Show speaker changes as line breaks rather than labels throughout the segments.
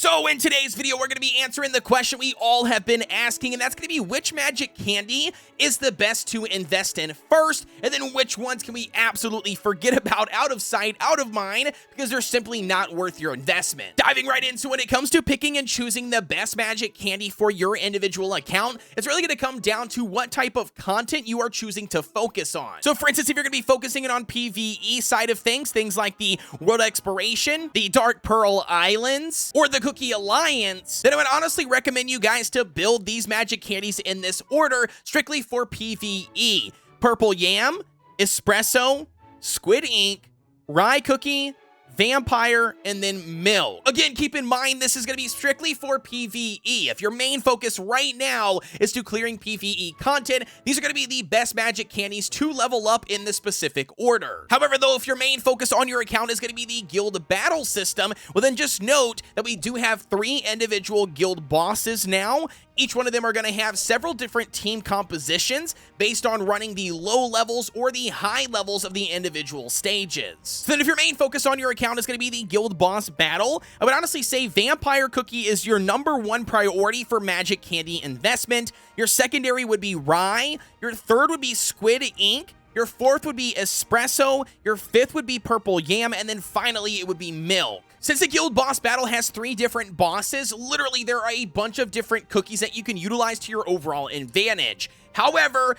So in today's video, we're going to be answering the question we all have been asking, and that's going to be which magic candy is the best to invest in first, and then which ones can we absolutely forget about, out of sight, out of mind, because they're simply not worth your investment. Diving right into when it comes to picking and choosing the best magic candy for your individual account, it's really going to come down to what type of content you are choosing to focus on. So for instance, if you're going to be focusing on PvE side of things like the World Exploration, the Dark Pearl Islands, or the Cookie Alliance, then I would honestly recommend you guys to build these magic candies in this order strictly for PvE. Purple Yam, Espresso, Squid Ink, Rye Cookie, Vampire, and then Milk. Again, keep in mind this is going to be strictly for PvE. If your main focus right now is to clearing PvE content, these are going to be the best magic candies to level up in the specific order. However, though, if your main focus on your account is going to be the guild battle system, well then just note that we do have 3 individual guild bosses now. Each one of them are going to have several different team compositions based on running the low levels or the high levels of the individual stages. So then if your main focus on your account is going to be the guild boss battle, I would honestly say Vampire Cookie is your #1 priority for magic candy investment. Your secondary would be Rye. Your third would be Squid Ink. Your fourth would be Espresso, your fifth would be Purple Yam, and then finally it would be Milk. Since the guild boss battle has 3 different bosses, literally there are a bunch of different cookies that you can utilize to your overall advantage. However,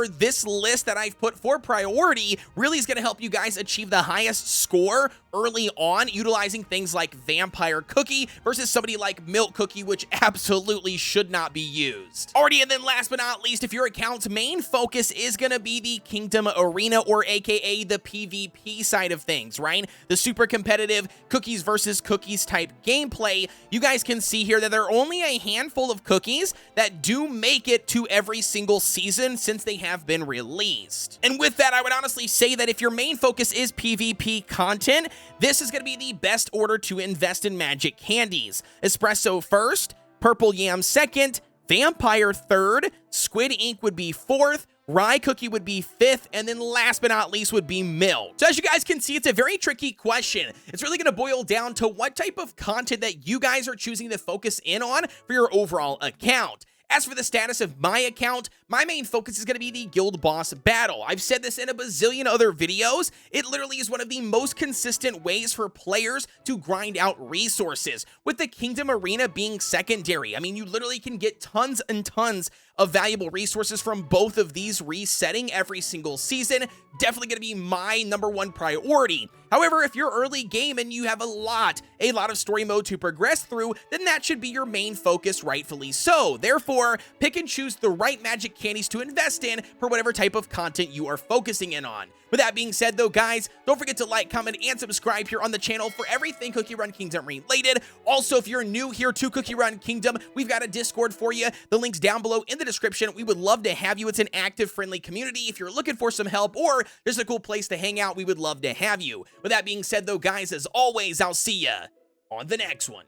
this list that I've put for priority really is going to help you guys achieve the highest score early on, utilizing things like Vampire Cookie versus somebody like Milk Cookie, which absolutely should not be used. Alrighty, and then last but not least, if your account's main focus is going to be the Kingdom Arena, or aka the PvP side of things, right? The super competitive cookies versus cookies type gameplay, you guys can see here that there are only a handful of cookies that do make it to every single season since they have been released. And with that, I would honestly say that if your main focus is PvP content, this is going to be the best order to invest in magic candies. Espresso first, Purple Yam second, Vampire third, Squid Ink would be fourth, Rye Cookie would be 5th, and then last but not least would be Milk. So as you guys can see, it's a very tricky question. It's really going to boil down to what type of content that you guys are choosing to focus in on for your overall account. As for the status of my account, my main focus is going to be the guild boss battle. I've said this in a bazillion other videos. It literally is one of the most consistent ways for players to grind out resources, with the Kingdom Arena being secondary. I mean, you literally can get tons and tons of valuable resources from both of these resetting every single season. Definitely going to be my #1 priority. However, if you're early game and you have a lot of story mode to progress through, then that should be your main focus, rightfully so. Therefore, pick and choose the right magic candies to invest in for whatever type of content you are focusing in on. With that being said though, guys, don't forget to like, comment, and subscribe here on the channel for everything Cookie Run Kingdom related. Also, if you're new here to Cookie Run Kingdom, we've got a Discord for you. The link's down below in the description. We would love to have you. It's an active, friendly community. If you're looking for some help or just a cool place to hang out, we would love to have you. With that being said though, guys, as always, I'll see ya on the next one.